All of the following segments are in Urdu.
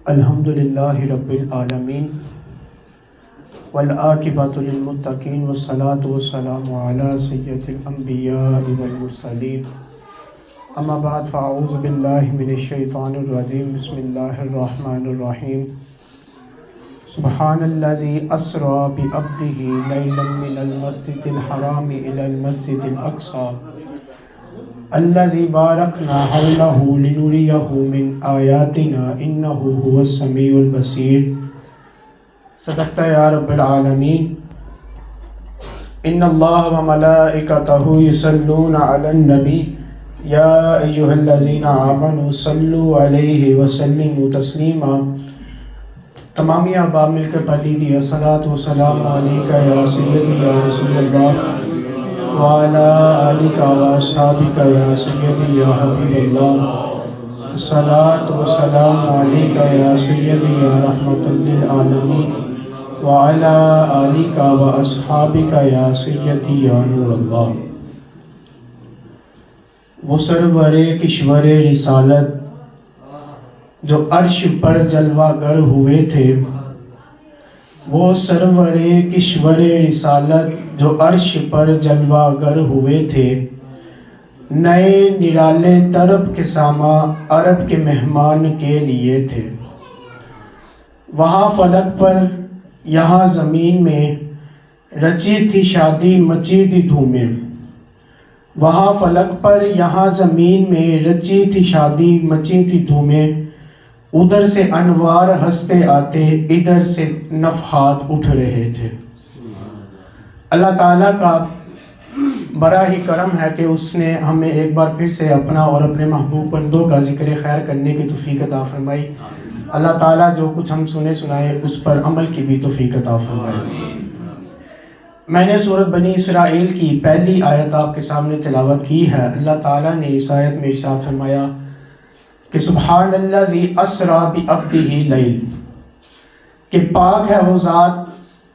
الحمدللہ رب العالمین والعاقبۃ للمتقین والصلاۃ والسلام علی سید الانبیاء والمرسلین اما بعد فاعوذ باللہ من الشیطان الرجیم بسم اللہ الرحمن الرحیم سبحان الذی اسری بعبدہ لیلا من المسجد الحرام الی المسجد الاقصی الذی بارکنا حولہ لنریہ من آیاتنا انہ هو السمیع البصیر۔ صدقت یا رب العالمین۔ ان اللہ وملائکتہ یصلون علی النبی یا ایہا الذین آمنوا صلوا علیہ وسلموا تسلیما۔ تمامی احباب مل کر پڑھ لیجیے الصلاۃ والسلام علیک یا سیدی یا رسول اللہ وعلی آلک واصحابک یا سیدی یا حبیب اللہ۔ الصلاۃ والسلام علیک یا سیدی یا رحمۃ للعالمین وعلی آلک واصحابک یا سیدی یا نور اللہ۔ وہ سرور کشور رسالت جو عرش پر جلوہ گر ہوئے تھے، وہ سرور کشور رسالت جو عرش پر جلوہ گر ہوئے تھے، نئے نرالے طرب کے ساما عرب کے مہمان کے لیے تھے۔ وہاں فلک پر یہاں زمین میں رچی تھی شادی مچی تھی دھومیں۔ وہاں فلک پر یہاں زمین میں رچی تھی شادی مچی تھی دھومیں۔ ادھر سے انوار ہنستے آتے، ادھر سے نفحات اٹھ رہے تھے۔ اللہ تعالیٰ کا بڑا ہی کرم ہے کہ اس نے ہمیں ایک بار پھر سے اپنا اور اپنے محبوب بندوں کا ذکر خیر کرنے کی توفیق عطا فرمائی۔ اللہ تعالیٰ جو کچھ ہم سنے سنائے اس پر عمل کی بھی توفیق عطا فرمائے۔ میں نے سورۃ بنی اسرائیل کی پہلی آیت آپ کے سامنے تلاوت کی ہے۔ اللہ تعالیٰ نے اس آیت میں ارشاد فرمایا کہ سبحان الذی اسری بعبدہ لیل، کہ پاک ہے وہ ذات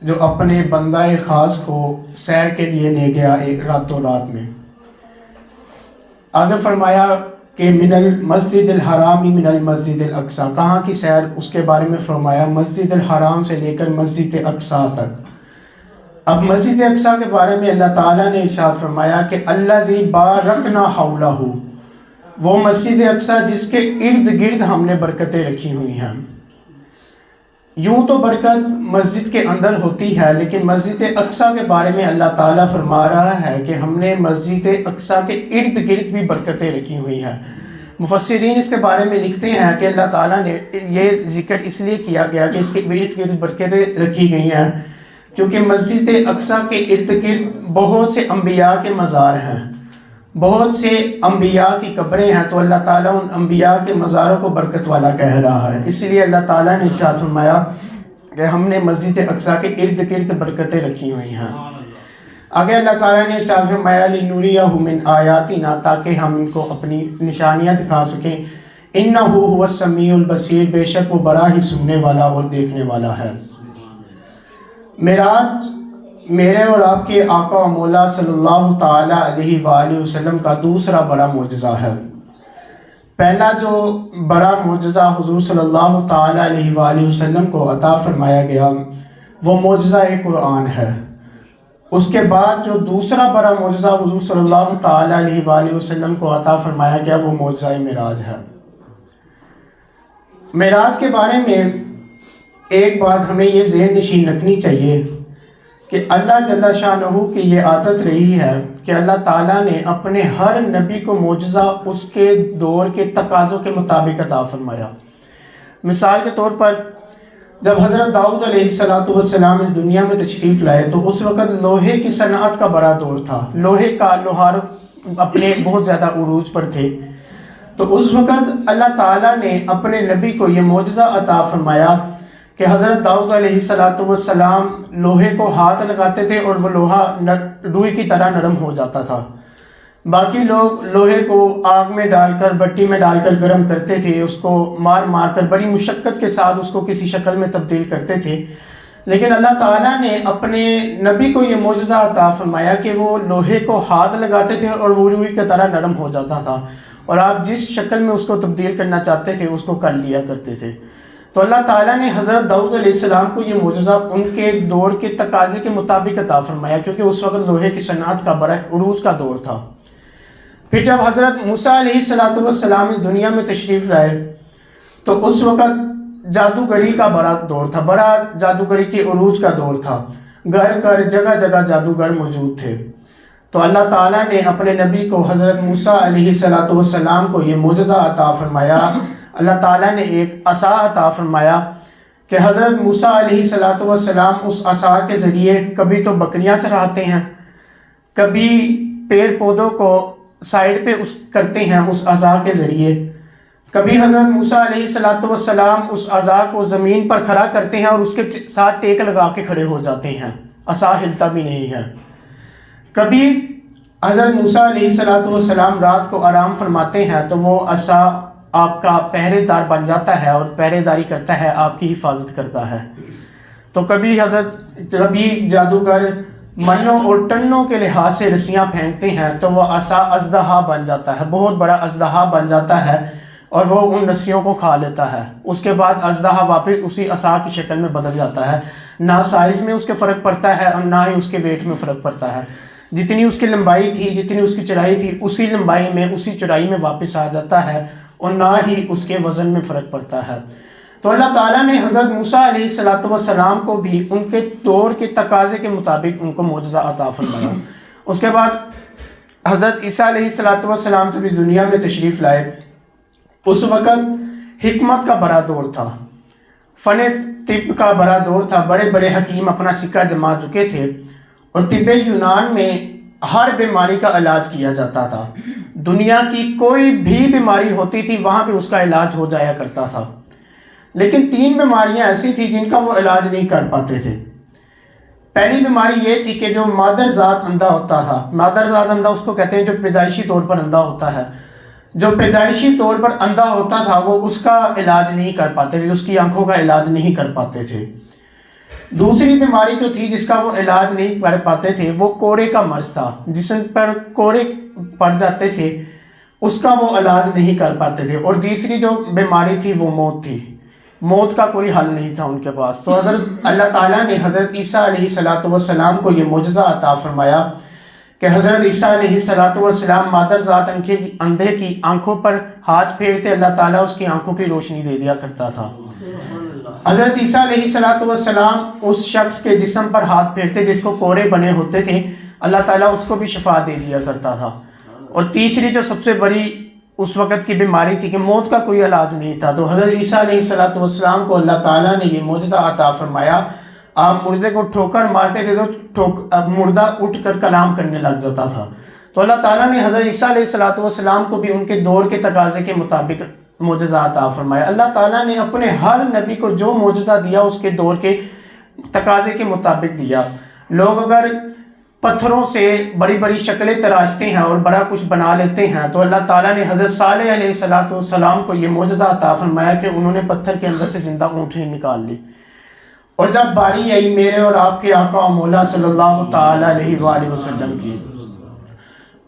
جو اپنے بندہ خاص کو سیر کے لیے لے گیا ایک راتوں رات میں۔ آگے فرمایا کہ من المسجد الحرام من المسجد الاقصی، کہاں کی سیر اس کے بارے میں فرمایا مسجد الحرام سے لے کر مسجد اقصی تک۔ اب مسجد اقصی کے بارے میں اللہ تعالیٰ نے ارشاد فرمایا کہ الذی بارکنا حولہ، وہ مسجد اقصی جس کے ارد گرد ہم نے برکتیں رکھی ہوئی ہیں۔ یوں تو برکت مسجد کے اندر ہوتی ہے، لیکن مسجد اقصی کے بارے میں اللہ تعالیٰ فرما رہا ہے کہ ہم نے مسجد اقصی کے ارد گرد بھی برکتیں رکھی ہوئی ہیں۔ مفسرین اس کے بارے میں لکھتے ہیں کہ اللہ تعالیٰ نے یہ ذکر اس لیے کیا گیا کہ اس کے ارد گرد برکتیں رکھی گئی ہیں کیونکہ مسجد اقصی کے ارد گرد بہت سے انبیاء کے مزار ہیں، بہت سے انبیاء کی قبریں ہیں، تو اللہ تعالیٰ ان انبیاء کے مزاروں کو برکت والا کہہ رہا ہے۔ اس لیے اللہ تعالیٰ نے ارشاد فرمایا کہ ہم نے مسجد اقصی کے ارد گرد برکتیں رکھی ہوئی ہیں۔ آگے اللہ تعالیٰ نے ارشاد فرمایا لنریہ من آیاتنا، تاکہ ہم ان کو اپنی نشانیاں دکھا سکیں۔ انہ هو السمیع البصیر، بے شک وہ بڑا ہی سننے والا اور دیکھنے والا ہے۔ معراج میرے اور آپ کے آقا و مولا صلی اللہ تعالیٰ علیہ وآلہ وسلم کا دوسرا بڑا معجزہ ہے۔ پہلا جو بڑا معجزہ حضور صلی اللہ تعالیٰ علیہ وآلہ وسلم کو عطا فرمایا گیا وہ معجزہ قرآن ہے۔ اس کے بعد جو دوسرا بڑا معجزہ حضور صلی اللہ تعالیٰ علیہ وآلہ وسلم کو عطا فرمایا گیا وہ معجزہ معراج ہے۔ معراج کے بارے میں ایک بات ہمیں یہ ذہن نشین رکھنی چاہیے کہ اللہ جل شانہ کی یہ عادت رہی ہے کہ اللہ تعالیٰ نے اپنے ہر نبی کو معجزہ اس کے دور کے تقاضوں کے مطابق عطا فرمایا۔ مثال کے طور پر جب حضرت داؤد علیہ السلام اس دنیا میں تشریف لائے تو اس وقت لوہے کی صنعت کا بڑا دور تھا، لوہے کا لوہار اپنے بہت زیادہ عروج پر تھے۔ تو اس وقت اللہ تعالیٰ نے اپنے نبی کو یہ معجزہ عطا فرمایا کہ حضرت داؤد علیہ السلام لوہے کو ہاتھ لگاتے تھے اور وہ لوہا روئی کی طرح نرم ہو جاتا تھا۔ باقی لوگ لوہے کو آگ میں ڈال کر بٹی میں ڈال کر گرم کرتے تھے، اس کو مار مار کر بڑی مشقت کے ساتھ اس کو کسی شکل میں تبدیل کرتے تھے، لیکن اللہ تعالیٰ نے اپنے نبی کو یہ معجزہ عطا فرمایا کہ وہ لوہے کو ہاتھ لگاتے تھے اور وہ روئی کی طرح نرم ہو جاتا تھا، اور آپ جس شکل میں اس کو تبدیل کرنا چاہتے تھے اس کو کر لیا کرتے تھے۔ تو اللہ تعالیٰ نے حضرت داؤد علیہ السلام کو یہ معجزہ ان کے دور کے تقاضے کے مطابق عطا فرمایا، کیونکہ اس وقت لوہے کی صنعت کا بڑا عروج کا دور تھا۔ پھر جب حضرت موسیٰ علیہ السلام اس دنیا میں تشریف لائے تو اس وقت جادوگری کا بڑا دور تھا، بڑا جادوگری کے عروج کا دور تھا، گھر گھر جگہ جگہ جادوگر موجود تھے۔ تو اللہ تعالیٰ نے اپنے نبی کو حضرت موسیٰ علیہ السلام کو یہ معجزہ عطا فرمایا۔ اللہ تعالیٰ نے ایک عصا عطا فرمایا کہ حضرت موسیٰ علیہ السلام اس عصا کے ذریعے کبھی تو بکریاں چراتے ہیں، کبھی پیڑ پودوں کو سائڈ پہ کرتے ہیں اس عصا کے ذریعے، کبھی حضرت موسیٰ علیہ السلام اس عصا کو زمین پر کھڑا کرتے ہیں اور اس کے ساتھ ٹیک لگا کے کھڑے ہو جاتے ہیں، عصا ہلتا بھی نہیں ہے۔ کبھی حضرت موسیٰ علیہ السلام رات کو آرام فرماتے ہیں تو وہ عصا آپ کا پہرے دار بن جاتا ہے اور پہرے داری کرتا ہے، آپ کی حفاظت کرتا ہے۔ تو کبھی جادوگر منوں اور ٹنوں کے لحاظ سے رسیاں پھینکتے ہیں تو وہ عصا اژدہا بن جاتا ہے، بہت بڑا اژدہا بن جاتا ہے اور وہ ان رسیوں کو کھا لیتا ہے۔ اس کے بعد اژدہا واپس اسی عصا کی شکل میں بدل جاتا ہے، نہ سائز میں اس کے فرق پڑتا ہے اور نہ ہی اس کے ویٹ میں فرق پڑتا ہے، جتنی اس کی لمبائی تھی، جتنی اس کی چوڑائی تھی، اسی لمبائی میں اسی چوڑائی میں واپس آ جاتا ہے اور نہ ہی اس کے وزن میں فرق پڑتا ہے۔ تو اللہ تعالیٰ نے حضرت موسیٰ علیہ السلام کو بھی ان کے دور کے تقاضے کے مطابق ان کو معجزہ عطا فرمایا۔ اس کے بعد حضرت عیسیٰ علیہ السلام جب اس دنیا میں تشریف لائے، اس وقت حکمت کا بڑا دور تھا، فن طب کا بڑا دور تھا، بڑے بڑے حکیم اپنا سکہ جما چکے تھے اور طب یونان میں ہر بیماری کا علاج کیا جاتا تھا، دنیا کی کوئی بھی بیماری ہوتی تھی وہاں پہ اس کا علاج ہو جایا کرتا تھا، لیکن 3 بیماریاں ایسی تھی جن کا وہ علاج نہیں کر پاتے تھے۔ پہلی بیماری یہ تھی کہ جو مادر ذات اندھا ہوتا تھا، مادر ذات اندھا اس کو کہتے ہیں جو پیدائشی طور پر اندھا ہوتا ہے، جو پیدائشی طور پر اندھا ہوتا تھا وہ اس کا علاج نہیں کر پاتے تھے، اس کی آنکھوں کا علاج نہیں کر پاتے تھے۔ دوسری بیماری جو تھی جس کا وہ علاج نہیں کر پاتے تھے وہ کوڑے کا مرض تھا، جسم پر کوڑے پڑ جاتے تھے، اس کا وہ علاج نہیں کر پاتے تھے۔ اور تیسری جو بیماری تھی وہ موت تھی، موت کا کوئی حل نہیں تھا ان کے پاس۔ تو حضرت اللہ تعالیٰ نے حضرت عیسیٰ علیہ السلام کو یہ معجزہ عطا فرمایا کہ حضرت عیسیٰ علیہ السلام مادر ذات اندھے کی آنکھوں پر ہاتھ پھیرتے، اللہ تعالیٰ اس کی آنکھوں پہ روشنی دے دیا کرتا تھا۔ حضرت عیسیٰ علیہ السلام اس شخص کے جسم پر ہاتھ پھیرتے جس کو کوڑے بنے ہوتے تھے، اللہ تعالیٰ اس کو بھی شفا دے دیا کرتا تھا۔ اور تیسری جو سب سے بڑی اس وقت کی بیماری تھی کہ موت کا کوئی علاج نہیں تھا، تو حضرت عیسیٰ علیہ السلام کو اللہ تعالیٰ نے یہ معجزہ عطا فرمایا، آپ مردے کو ٹھوکر مارتے تھے تو مردہ اٹھ کر کلام کرنے لگ جاتا تھا۔ تو اللہ تعالیٰ نے حضرت عیسیٰ علیہ السلام کو بھی ان کے دور کے تقاضے کے مطابق معجزہ عطا فرمایا۔ اللہ تعالیٰ نے اپنے ہر نبی کو جو معجزہ دیا اس کے دور کے تقاضے کے مطابق دیا۔ لوگ اگر پتھروں سے بڑی بڑی شکلیں تراشتے ہیں اور بڑا کچھ بنا لیتے ہیں، تو اللہ تعالیٰ نے حضرت صالح علیہ السلام کو یہ معجزہ عطا فرمایا کہ انہوں نے پتھر کے اندر سے زندہ اونٹنی نکال لی۔ اور جب باری آئی میرے اور آپ کے آقا و مولا صلی اللہ تعالیٰ علیہ وآلہ وسلم کی،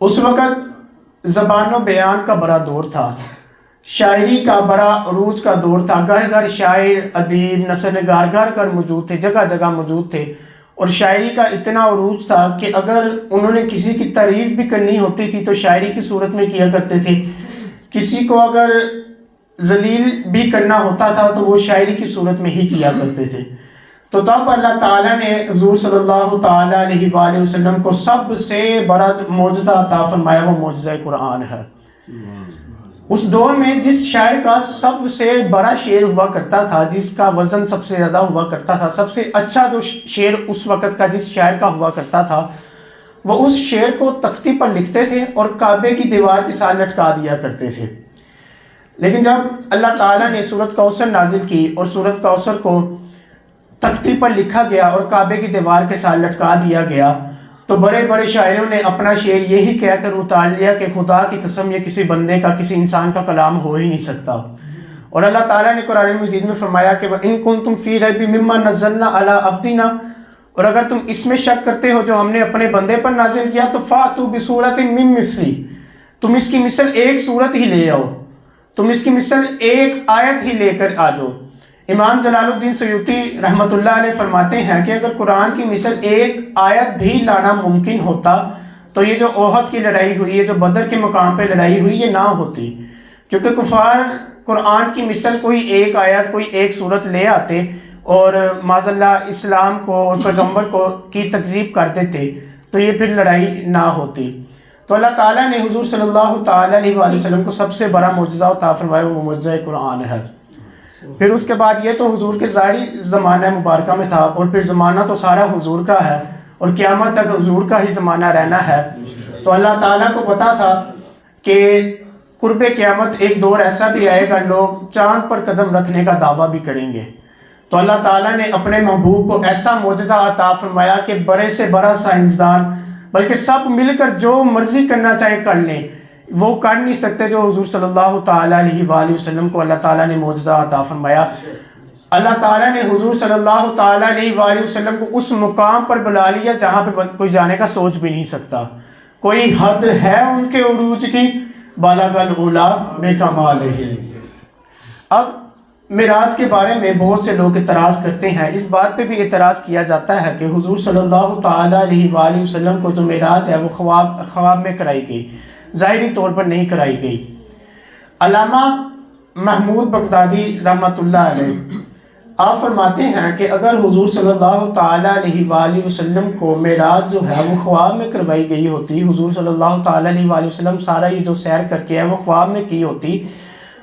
اس وقت زبان و بیان کا بڑا دور تھا، شاعری کا بڑا عروج کا دور تھا، گھر گھر شاعر ادیب نثر نگار گھر گھر موجود تھے، جگہ جگہ موجود تھے، اور شاعری کا اتنا عروج تھا کہ اگر انہوں نے کسی کی تعریف بھی کرنی ہوتی تھی تو شاعری کی صورت میں کیا کرتے تھے، کسی کو اگر ذلیل بھی کرنا ہوتا تھا تو وہ شاعری کی صورت میں ہی کیا کرتے تھے۔ تو تب اللہ تعالیٰ نے حضور صلی اللہ تعالیٰ علیہ وآلہ وسلم کو سب سے بڑا معجزہ عطا فرمایا، وہ معجزہ قرآن ہے۔ اس دور میں جس شاعر کا سب سے بڑا شعر ہوا کرتا تھا، جس کا وزن سب سے زیادہ ہوا کرتا تھا، سب سے اچھا جو شعر اس وقت کا جس شاعر کا ہوا کرتا تھا، وہ اس شعر کو تختی پر لکھتے تھے اور کعبے کی دیوار کے ساتھ لٹکا دیا کرتے تھے۔ لیکن جب اللہ تعالیٰ نے سورۃ کوثر نازل کی اور سورۃ کوثر کو تختی پر لکھا گیا اور کعبے کی دیوار کے ساتھ لٹکا دیا گیا، تو بڑے بڑے شاعروں نے اپنا شعر یہی کہہ کر اتار لیا کہ خدا کی قسم یہ کسی بندے کا، کسی انسان کا کلام ہو ہی نہیں سکتا۔ اور اللہ تعالیٰ نے قرآن مجید میں فرمایا کہ وَإِن كُنتُمْ فِي رَيْبٍ مِّمَّا نَزَّلْنَا عَلَىٰ عَبْدِنَا، اور اگر تم اس میں شک کرتے ہو جو ہم نے اپنے بندے پر نازل کیا تو فَأْتُوا بِسُورَةٍ مِّن مِّثْلِهِ، تم اس کی مثل ایک صورت ہی لے آؤ، تم اس کی مثل ایک آیت ہی لے کر آ جاؤ، امام جلال الدین سیوطی رحمۃ اللہ علیہ فرماتے ہیں کہ اگر قرآن کی مثل ایک آیت بھی لانا ممکن ہوتا تو یہ جو احد کی لڑائی ہوئی ہے، جو بدر کے مقام پہ لڑائی ہوئی، یہ نہ ہوتی، کیونکہ کفار قرآن کی مثل کوئی ایک آیت، کوئی ایک صورت لے آتے اور معاذ اللہ اسلام کو اور پیغمبر کو کی تکذیب کر دیتے، تو یہ پھر لڑائی نہ ہوتی۔ تو اللہ تعالیٰ نے حضور صلی اللہ تعالیٰ علیہ وآلہ وسلم کو سب سے بڑا معجزہ عطا فرمایا، وہ معجزہ قرآن ہے۔ پھر اس کے بعد یہ تو حضور کے ظاہری زمانہ مبارکہ میں تھا، اور پھر زمانہ تو سارا حضور کا ہے اور قیامت تک حضور کا ہی زمانہ رہنا ہے۔ تو اللہ تعالیٰ کو پتا تھا کہ قرب قیامت ایک دور ایسا بھی آئے گا لوگ چاند پر قدم رکھنے کا دعویٰ بھی کریں گے، تو اللہ تعالیٰ نے اپنے محبوب کو ایسا معجزہ عطا فرمایا کہ بڑے سے بڑا سائنسدان، بلکہ سب مل کر جو مرضی کرنا چاہے کر لیں، وہ کر نہیں سکتے جو حضور صلی اللہ تعالیٰ علیہ وآلہ وسلم کو اللہ تعالیٰ نے معجزہ عطا فرمایا۔ اللہ تعالیٰ نے حضور صلی اللہ تعالیٰ علیہ وآلہ وسلم کو اس مقام پر بلا لیا جہاں پہ کوئی جانے کا سوچ بھی نہیں سکتا۔ کوئی حد ہے ان کے عروج کی، بالغ العلا بکمالہ۔ اب معراج کے بارے میں بہت سے لوگ اعتراض کرتے ہیں، اس بات پہ بھی اعتراض کیا جاتا ہے کہ حضور صلی اللہ تعالیٰ علیہ وآلہ وسلم کو جو معراج ہے وہ خواب میں کرائی گئی، ظاہری طور پر نہیں کرائی گئی۔ علامہ محمود بغدادی رحمۃ اللہ علیہ آپ فرماتے ہیں کہ اگر حضور صلی اللہ تعالیٰ علیہ وآلہ وسلم کو معراج جو ہے وہ خواب میں کروائی گئی ہوتی، حضور صلی اللہ تعالیٰ علیہ وآلہ وسلم سارا یہ جو سیر کر کے ہے وہ خواب میں کی ہوتی،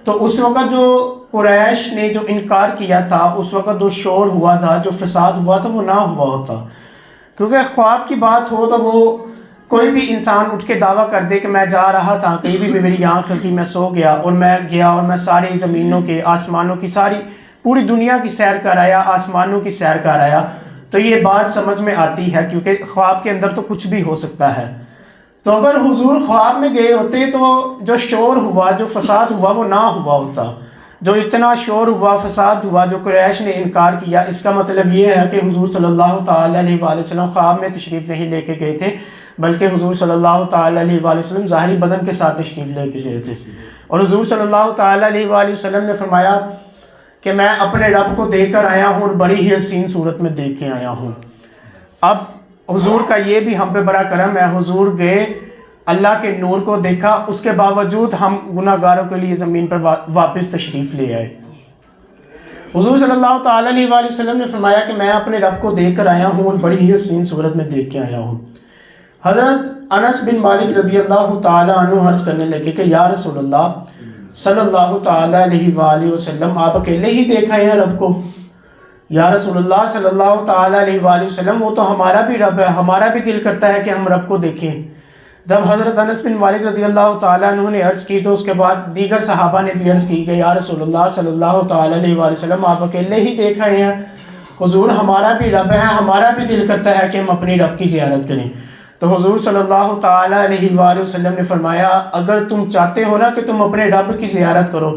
تو اس وقت جو قریش نے جو انکار کیا تھا، اس وقت جو شور ہوا تھا، جو فساد ہوا تھا، وہ نہ ہوا ہوتا۔ کیونکہ خواب کی بات ہو تو وہ کوئی بھی انسان اٹھ کے دعویٰ کر دے کہ میں جا رہا تھا، کہیں بھی میری آنکھ لگی، میں سو گیا اور میں گیا اور میں ساری زمینوں کے، آسمانوں کی، ساری پوری دنیا کی سیر کر آیا، آسمانوں کی سیر کر آیا، تو یہ بات سمجھ میں آتی ہے، کیونکہ خواب کے اندر تو کچھ بھی ہو سکتا ہے۔ تو اگر حضور خواب میں گئے ہوتے تو جو شور ہوا، جو فساد ہوا، وہ نہ ہوا ہوتا۔ جو اتنا شور ہوا، فساد ہوا، جو قریش نے انکار کیا، اس کا مطلب یہ ہے کہ حضور صلی اللہ تعالیٰ علیہ وآلہ وسلم خواب میں تشریف نہیں لے کے گئے تھے، بلکہ حضور صلی اللہ تعالیٰ علیہ وآلہ وسلم ظاہری بدن کے ساتھ تشریف لے کے گئے تھے۔ اور حضور صلی اللہ تعالیٰ علیہ وآلہ وسلم نے فرمایا کہ میں اپنے رب کو دیکھ کر آیا ہوں اور بڑی ہی حسین صورت میں دیکھ کے آیا ہوں۔ اب حضور کا یہ بھی ہم پہ بڑا کرم ہے، حضور گئے، اللہ کے نور کو دیکھا، اس کے باوجود ہم گناہ گاروں کے لیے زمین پر واپس تشریف لے آئے۔ حضور صلی اللہ تعالیٰ علیہ وآلہ وسلم نے فرمایا کہ میں اپنے رب کو دیکھ کر آیا ہوں اور بڑی ہی حسین صورت میں دیکھ کے آیا ہوں۔ حضرت انس بن مالک رضی اللہ تعالیٰ عنہ عرض کرنے لگے کہ یا رسول اللہ صلی اللہ تعالیٰ علیہ وآلہ وسلم، آپ اکیلے ہی دیکھا ہیں رب کو؟ یا رسول اللہ صلی اللہ تعالیٰ علیہ وآلہ وسلم، وہ تو ہمارا بھی رب ہے، ہمارا بھی دل کرتا ہے کہ ہم رب کو دیکھیں۔ جب حضرت انس بن مالک رضی اللہ تعالیٰ عنہ نے عرض کی تو اس کے بعد دیگر صحابہ نے بھی عرض کی کہ یا رسول اللہ صلی اللہ تعالیٰ علیہ وآلہ وسلم، آپ اکیلے ہی دیکھا ہیں حضور، ہمارا بھی رب ہے، ہمارا بھی دل کرتا ہے کہ ہم اپنی رب کی زیارت کریں۔ تو حضور صلی اللہ تعالیٰ علیہ وآلہ وسلم نے فرمایا اگر تم چاہتے ہو نا کہ تم اپنے رب کی زیارت کرو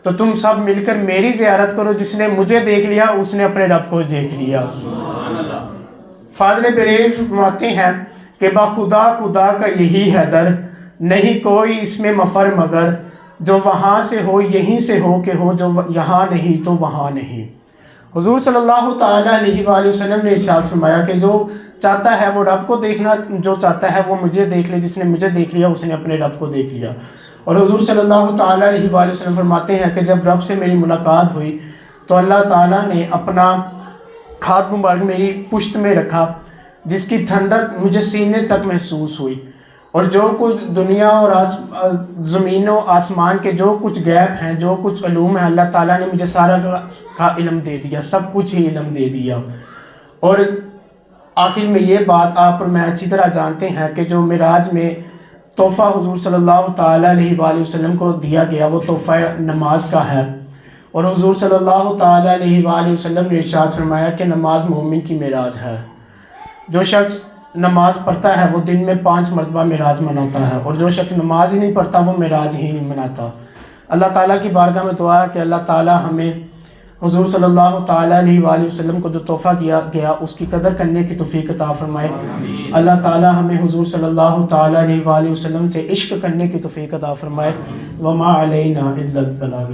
تو تم سب مل کر میری زیارت کرو، جس نے مجھے دیکھ لیا اس نے اپنے رب کو دیکھ لیا۔ فاضل بریلوی فرماتے ہیں کہ باخدا خدا کا یہی ہے در، نہیں کوئی اس میں مفر مگر، جو وہاں سے ہو یہیں سے ہو کہ ہو، جو یہاں نہیں تو وہاں نہیں۔ حضور صلی اللہ تعالیٰ علیہ وآلہ وسلم نے ارشاد فرمایا کہ جو چاہتا ہے وہ رب کو دیکھنا، جو چاہتا ہے وہ مجھے دیکھ لے، جس نے مجھے دیکھ لیا اس نے اپنے رب کو دیکھ لیا۔ اور حضور صلی اللہ تعالیٰ علیہ وآلہ وسلم فرماتے ہیں کہ جب رب سے میری ملاقات ہوئی تو اللہ تعالیٰ نے اپنا ہاتھ مبارک میری پشت میں رکھا، جس کی ٹھنڈک مجھے سینے تک محسوس ہوئی، اور جو کچھ دنیا اور زمین و آسمان کے جو کچھ غیب ہیں، جو کچھ علوم ہیں، اللہ تعالیٰ نے مجھے سارا کا علم دے دیا، سب کچھ ہی علم دے دیا۔ اور آخر میں یہ بات آپ اور میں اچھی طرح جانتے ہیں کہ جو معراج میں تحفہ حضور صلی اللہ تعالیٰ علیہ وآلہ وسلم کو دیا گیا وہ تحفہ نماز کا ہے، اور حضور صلی اللہ تعالیٰ علیہ وآلہ وسلم نے ارشاد فرمایا کہ نماز مومن کی معراج ہے۔ جو شخص نماز پڑھتا ہے وہ دن میں 5 مرتبہ معراج مناتا ہے، اور جو شخص نماز ہی نہیں پڑھتا وہ معراج ہی نہیں مناتا۔ اللہ تعالیٰ کی بارگاہ میں دعا ہے کہ اللہ تعالیٰ ہمیں حضور صلی اللہ تعالیٰ علیہ وآلہ وسلم کو جو تحفہ کیا گیا اس کی قدر کرنے کی توفیق عطا فرمائے۔ اللہ تعالیٰ ہمیں حضور صلی اللہ تعالیٰ علیہ وآلہ وسلم سے عشق کرنے کی توفیق عطا فرمائے۔ وما علینا الا البلاغ۔